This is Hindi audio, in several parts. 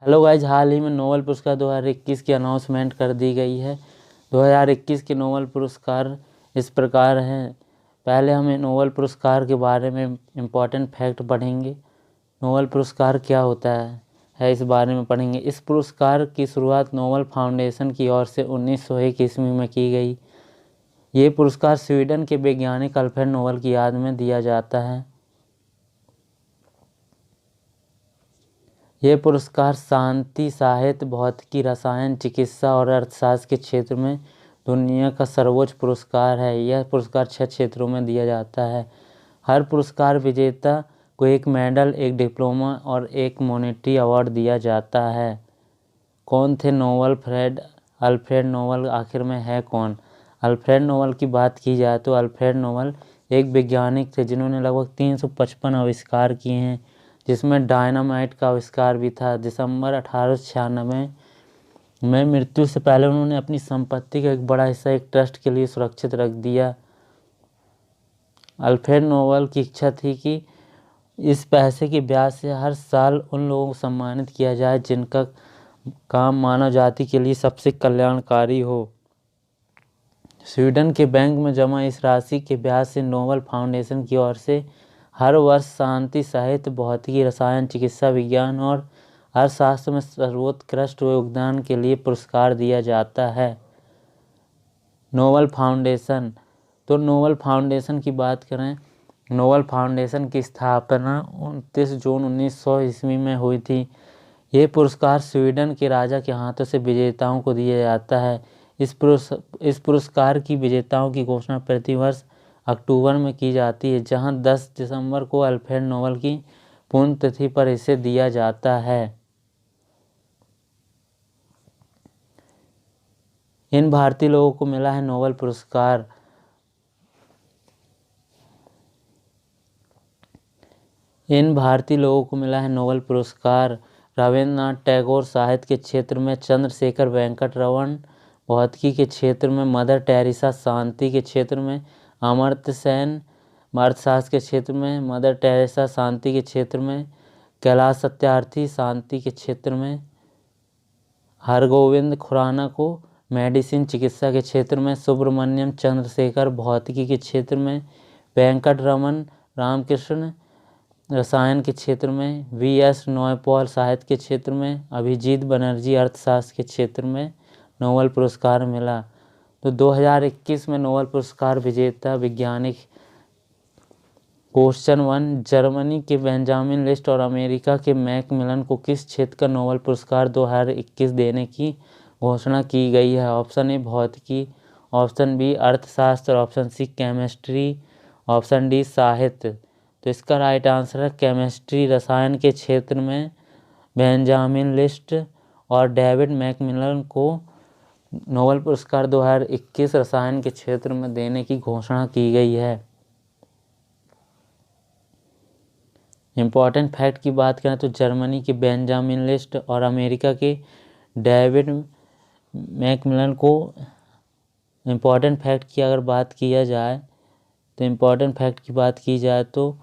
हेलो गाइज, हाल ही में नोबेल पुरस्कार 2021 की अनाउंसमेंट कर दी गई है। 2021 के नोबेल पुरस्कार इस प्रकार हैं। पहले हमें नोबेल पुरस्कार के बारे में इम्पॉर्टेंट फैक्ट पढ़ेंगे। नोबेल पुरस्कार क्या होता है इस बारे में पढ़ेंगे। इस पुरस्कार की शुरुआत नोबेल फाउंडेशन की ओर से 1901 ईस्वी में की गई। ये पुरस्कार स्वीडन के वैज्ञानिक अल्फ्रेड नोबेल की याद में दिया जाता है। ये पुरस्कार शांति, साहित्य, भौतिकी, रसायन, चिकित्सा और अर्थशास्त्र के क्षेत्र में दुनिया का सर्वोच्च पुरस्कार है। यह पुरस्कार 6 क्षेत्रों में दिया जाता है। हर पुरस्कार विजेता को एक मेडल, एक डिप्लोमा और एक मॉनेटरी अवार्ड दिया जाता है। कौन थे अल्फ्रेड नोबेल आखिर में है कौन? अल्फ्रेड नोबेल की बात की जाए तो अल्फ्रेड नोबेल एक वैज्ञानिक थे जिन्होंने लगभग 355 आविष्कार किए हैं, जिसमें डायनामाइट का आविष्कार भी था। दिसंबर 1896 में मृत्यु से पहले उन्होंने अपनी संपत्ति का एक बड़ा हिस्सा एक ट्रस्ट के लिए सुरक्षित रख दिया। अल्फ्रेड नोबेल की इच्छा थी कि इस पैसे की ब्याज से हर साल उन लोगों को सम्मानित किया जाए जिनका काम मानव जाति के लिए सबसे कल्याणकारी हो। स्वीडन के बैंक में जमा इस राशि के ब्याज से नोबेल फाउंडेशन की ओर से हर वर्ष शांति, साहित्य, भौतिकी, रसायन, चिकित्सा विज्ञान और अर्थशास्त्र में सर्वोत्कृष्ट योगदान के लिए पुरस्कार दिया जाता है। नोबेल फाउंडेशन नोबेल फाउंडेशन की बात करें, नोबेल फाउंडेशन की स्थापना 29 जून 1900 ईस्वी में हुई थी। ये पुरस्कार स्वीडन के राजा के हाथों से विजेताओं को दिया जाता है। इस पुरस्कार की विजेताओं की घोषणा प्रतिवर्ष अक्टूबर में की जाती है, जहां 10 दिसंबर को अल्फ्रेड नोबेल की पुण्यतिथि पर इसे दिया जाता है। इन भारतीय लोगों को मिला है नोबेल पुरस्कार। रविन्द्रनाथ टैगोर साहित्य के क्षेत्र में, चंद्रशेखर वेंकट रमन भौतिकी के क्षेत्र में, मदर टेरेसा शांति के क्षेत्र में, अमर्त्य सेन अर्थशास्त्र के क्षेत्र में, मदर टेरेसा शांति के क्षेत्र में, कैलाश सत्यार्थी शांति के क्षेत्र में, हरगोविंद खुराना को मेडिसिन चिकित्सा के क्षेत्र में, सुब्रमण्यम चंद्रशेखर भौतिकी के क्षेत्र में, वेंकट रमन रामकृष्ण रसायन के क्षेत्र में, V.S. नॉयपॉल साहित्य के क्षेत्र में, अभिजीत बनर्जी अर्थशास्त्र के क्षेत्र में नोबेल पुरस्कार मिला। तो 2021 में नोबेल पुरस्कार विजेता वैज्ञानिक। क्वेश्चन 1, जर्मनी के बेंजामिन लिस्ट और अमेरिका के मैकमिलन को किस क्षेत्र का नोबेल पुरस्कार 2021 देने की घोषणा की गई है? ऑप्शन ए भौतिकी, ऑप्शन बी अर्थशास्त्र, option C chemistry, option D साहित्य। तो इसका राइट आंसर है केमिस्ट्री। रसायन के क्षेत्र में बेंजामिन लिस्ट और डेविड मैकमिलन को नोबेल पुरस्कार 2021 रसायन के क्षेत्र में देने की घोषणा की गई है। इम्पॉर्टेंट फैक्ट की बात करें तो जर्मनी के बेंजामिन लिस्ट और अमेरिका के डेविड मैकमिलन को इम्पॉर्टेंट फैक्ट की अगर बात किया जाए तो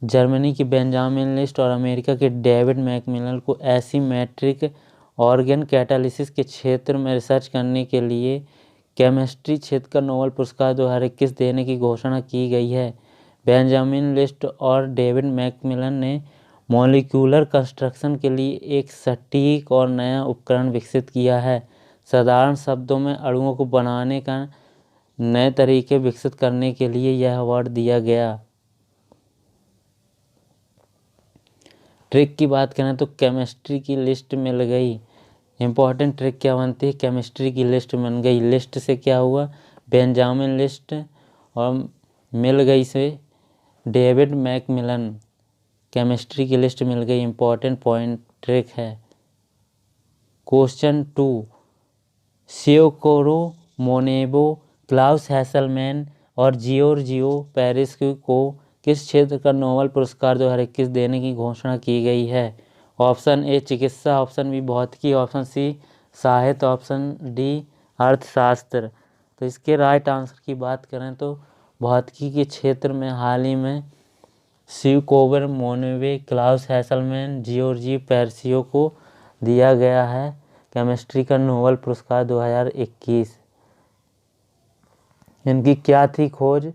जर्मनी की बेंजामिन लिस्ट और अमेरिका के डेविड मैकमिलन को एसिमेट्रिक ऑर्गन कैटालिसिस के क्षेत्र में रिसर्च करने के लिए केमिस्ट्री क्षेत्र का नोबेल पुरस्कार 2021 देने की घोषणा की गई है। बेंजामिन लिस्ट और डेविड मैकमिलन ने मॉलिक्यूलर कंस्ट्रक्शन के लिए एक सटीक और नया उपकरण विकसित किया है। साधारण शब्दों में अणुओं को बनाने का नए तरीके विकसित करने के लिए यह अवार्ड दिया गया। ट्रिक की बात करें तो केमिस्ट्री की लिस्ट मिल गई। इम्पॉर्टेंट ट्रिक क्या बनती है? केमिस्ट्री की लिस्ट बन गई। लिस्ट से क्या हुआ? बेंजामिन लिस्ट और मिल गई से डेविड मैकमिलन। केमिस्ट्री की लिस्ट मिल गई। इम्पॉर्टेंट पॉइंट ट्रिक है। क्वेश्चन 2, सियोकोरो मोनेबो, क्लाउस हैसलमैन और जियोर्जियो पेरेस्क्यू को किस क्षेत्र का नोबेल पुरस्कार 2021 देने की घोषणा की गई है? ऑप्शन ए चिकित्सा, ऑप्शन बी भौतिकी, ऑप्शन सी साहित्य, ऑप्शन डी अर्थशास्त्र। तो इसके राइट आंसर की बात करें तो भौतिकी के क्षेत्र में हाल ही में सियोकोरो मोनेबो, क्लाउस हैसलमैन, जियोर्जी पेरेस्क्यू को दिया गया है केमिस्ट्री का नोबेल पुरस्कार 2021। इनकी क्या थी खोज?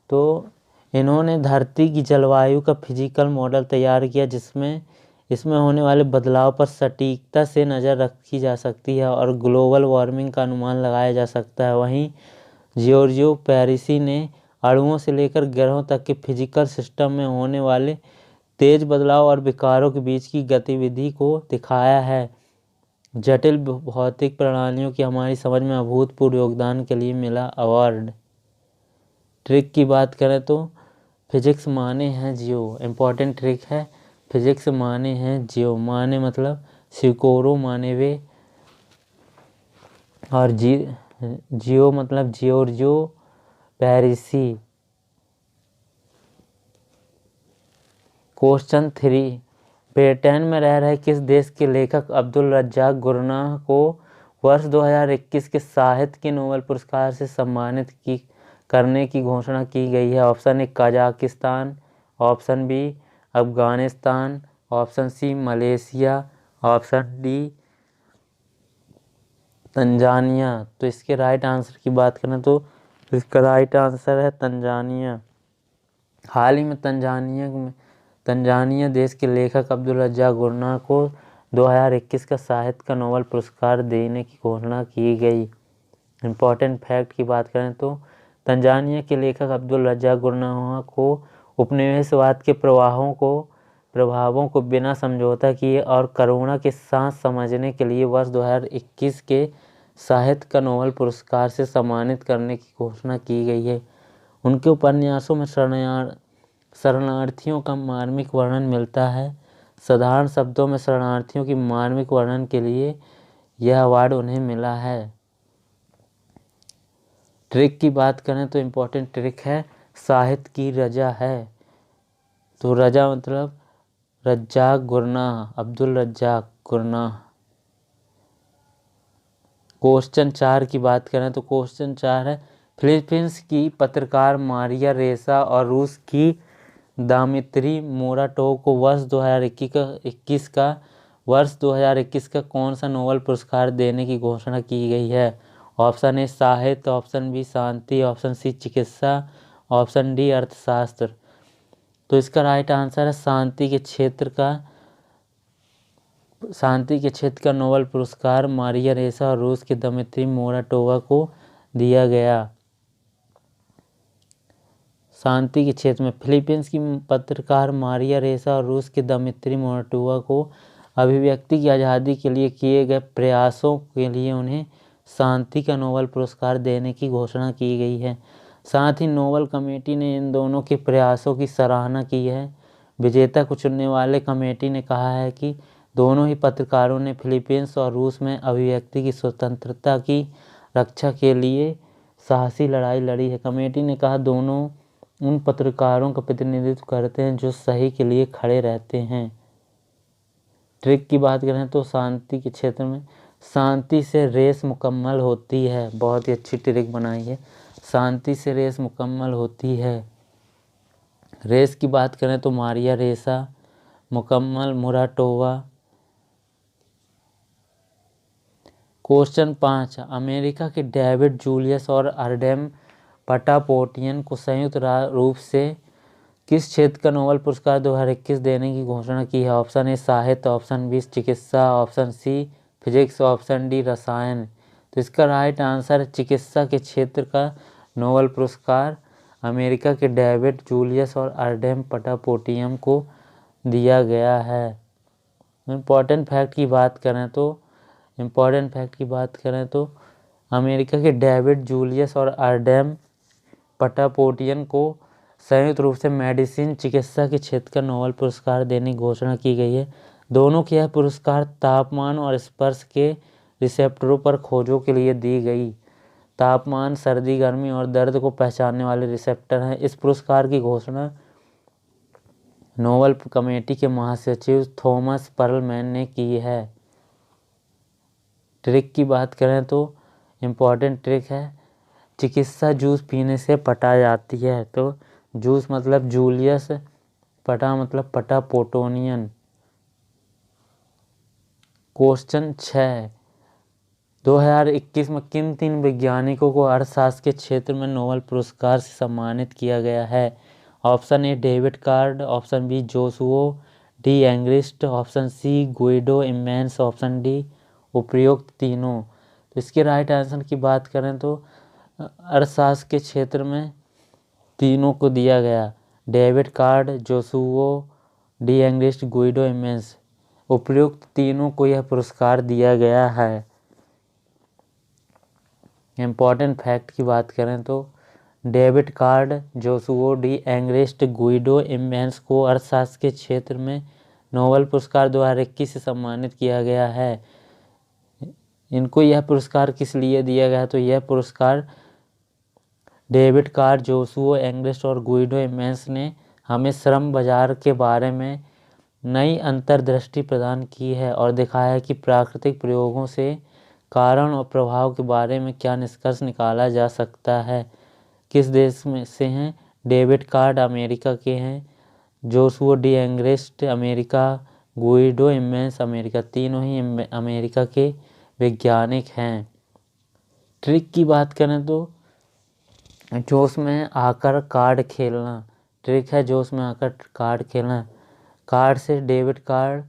तो इन्होंने धरती की जलवायु का फिजिकल मॉडल तैयार किया जिसमें इसमें होने वाले बदलाव पर सटीकता से नज़र रखी जा सकती है और ग्लोबल वार्मिंग का अनुमान लगाया जा सकता है। वहीं जियोर्जियो पैरिसी ने अणुओं से लेकर ग्रहों तक के फिजिकल सिस्टम में होने वाले तेज बदलाव और विकारों के बीच की गतिविधि को दिखाया है। जटिल भौतिक प्रणालियों की हमारी समझ में अभूतपूर्व योगदान के लिए मिला अवार्ड। ट्रिक की बात करें तो फिजिक्स माने हैं जियो, इम्पोर्टेंट ट्रिक है। फिजिक्स माने हैं जियो, माने मतलब सिकोरो माने वे, और जियो मतलब जियोर्जियो पैरिसी। क्वेश्चन 3, ब्रिटेन में रह रहे किस देश के लेखक अब्दुल रज्जाक गुरनाह को वर्ष 2021 के साहित्य के नोबेल पुरस्कार से सम्मानित करने की घोषणा की गई है? Option A Kazakhstan, option B Afghanistan, option C Malaysia, option D Tanzania. तो इसके राइट आंसर की बात करें तो इसका राइट आंसर है तंजानिया। हाल ही में तंजानिया देश के लेखक अब्दुल रज्जाक गुरनाह को 2021 का साहित्य का नोबेल पुरस्कार देने की घोषणा की गई। इम्पोर्टेंट फैक्ट की बात करें तो तंजानिया के लेखक अब्दुल रज्जाक गुरनाह को उपनिवेशवाद के प्रभावों को बिना समझौता किए और करुणा के साथ समझने के लिए वर्ष 2021 के साहित्य का नोबेल पुरस्कार से सम्मानित करने की घोषणा की गई है। उनके उपन्यासों में शरणार्थियों का मार्मिक वर्णन मिलता है। साधारण शब्दों में शरणार्थियों की मार्मिक वर्णन के लिए यह अवार्ड उन्हें मिला है। ट्रिक की बात करें तो इम्पोर्टेंट ट्रिक है साहित्य की रजा है। तो रजा मतलब Razzaq Gurnah, Abdul Razzaq Gurnah. Question 4 की बात करें तो क्वेश्चन 4 है फिलीपींस की पत्रकार मारिया रेसा और रूस की दामित्री मोराटोव को वर्ष 2021 का कौन सा नोबेल पुरस्कार देने की घोषणा की गई है? ऑप्शन ए साहित्य, ऑप्शन बी शांति, ऑप्शन सी चिकित्सा, ऑप्शन डी अर्थशास्त्र। तो इसका राइट आंसर है शांति के क्षेत्र का नोबेल पुरस्कार मारिया रेसा और रूस की दमित्री मोराटोवा को दिया गया। शांति के क्षेत्र में फिलीपींस की पत्रकार मारिया रेसा और रूस की दमित्री मोराटोवा को अभिव्यक्ति की आज़ादी के लिए किए गए प्रयासों के लिए उन्हें शांति का नोबेल पुरस्कार देने की घोषणा की गई है। साथ ही नोबेल कमेटी ने इन दोनों के प्रयासों की सराहना की है। विजेता को चुनने वाले कमेटी ने कहा है कि दोनों ही पत्रकारों ने फिलीपींस और रूस में अभिव्यक्ति की स्वतंत्रता की रक्षा के लिए साहसी लड़ाई लड़ी है। कमेटी ने कहा दोनों उन पत्रकारों का प्रतिनिधित्व करते हैं जो सही के लिए खड़े रहते हैं। ट्रिक की बात करें तो शांति के क्षेत्र में शांति से रेस मुकम्मल होती है। बहुत ही अच्छी ट्रिक बनाई है, शांति से रेस मुकम्मल होती है। रेस की बात करें तो मारिया रेसा, मुकम्मल मोराटोवा। क्वेश्चन 5, अमेरिका के डेविड जूलियस और आर्डेम पटापोटियन को संयुक्त रूप से किस क्षेत्र का नोबेल पुरस्कार 2021 देने की घोषणा की है? ऑप्शन ए साहित्य, ऑप्शन बी चिकित्सा, option C physics, option D रसायन। तो इसका राइट आंसर चिकित्सा के क्षेत्र का नोबेल पुरस्कार अमेरिका के डेविड जूलियस और आर्डेम पटापोटियन को दिया गया है। इम्पोर्टेंट फैक्ट की बात करें तो अमेरिका के डेविड जूलियस और आर्डेम पटापोटियन को संयुक्त रूप से मेडिसिन चिकित्सा के क्षेत्र का नोबेल पुरस्कार देने की घोषणा की गई है। दोनों के यह पुरस्कार तापमान और स्पर्श के रिसेप्टरों पर खोजों के लिए दी गई। तापमान, सर्दी, गर्मी और दर्द को पहचानने वाले रिसेप्टर हैं। इस पुरस्कार की घोषणा नोबेल कमेटी के महासचिव थॉमस पर्लमैन ने की है। ट्रिक की बात करें तो इम्पोर्टेंट ट्रिक है चिकित्सा जूस पीने से पटा जाती है। तो जूस मतलब जूलियस, पटा मतलब पटापोटोनियन। क्वेश्चन 6, 2021 में किन 3 वैज्ञानिकों को अर्थशास्त्र के क्षेत्र में नोबेल पुरस्कार से सम्मानित किया गया है? Option A David Card, option B Joshua D Angrist, option C Guido Imbens, option D उपयुक्त तीनों। तो इसके राइट आंसर की बात करें तो अर्थशास्त्र के क्षेत्र में तीनों को दिया गया, David card, Joshua D Angrist, Guido immense, उपयुक्त तीनों को यह पुरस्कार दिया गया है। इम्पॉर्टेंट फैक्ट की बात करें तो David card, Joshua D Angrist, Guido immense को अर्थशास्त्र के क्षेत्र में नोबेल पुरस्कार 2021 से सम्मानित किया गया है। इनको यह पुरस्कार किस लिए दिया गया? तो यह पुरस्कार डेविड कार्ड, जोशुआ एंग्रिस्ट और गुइडो इमेंस ने हमें श्रम बाजार के बारे में नई अंतर्दृष्टि प्रदान की है और दिखाया है कि प्राकृतिक प्रयोगों से कारण और प्रभाव के बारे में क्या निष्कर्ष निकाला जा सकता है। किस देश में से हैं? डेविड कार्ड अमेरिका के हैं, Joshua D Angrist America, Guido immense America, तीनों ही अमेरिका के वैज्ञानिक हैं। ट्रिक की बात करें तो जोश में आकर कार्ड खेलना, ट्रिक है जोश में आकर कार्ड खेलना। कार्ड से डेविड कार्ड,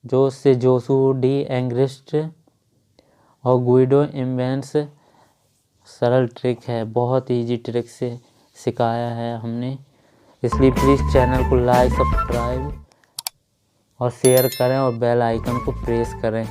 जोश से जोशुआ डी एंग्रिस्ट और गुइडो इमेंस। सरल ट्रिक है, बहुत इजी ट्रिक से सिखाया है हमने, इसलिए प्लीज़ चैनल को लाइक, सब्सक्राइब और शेयर करें और बेल आइकन को प्रेस करें।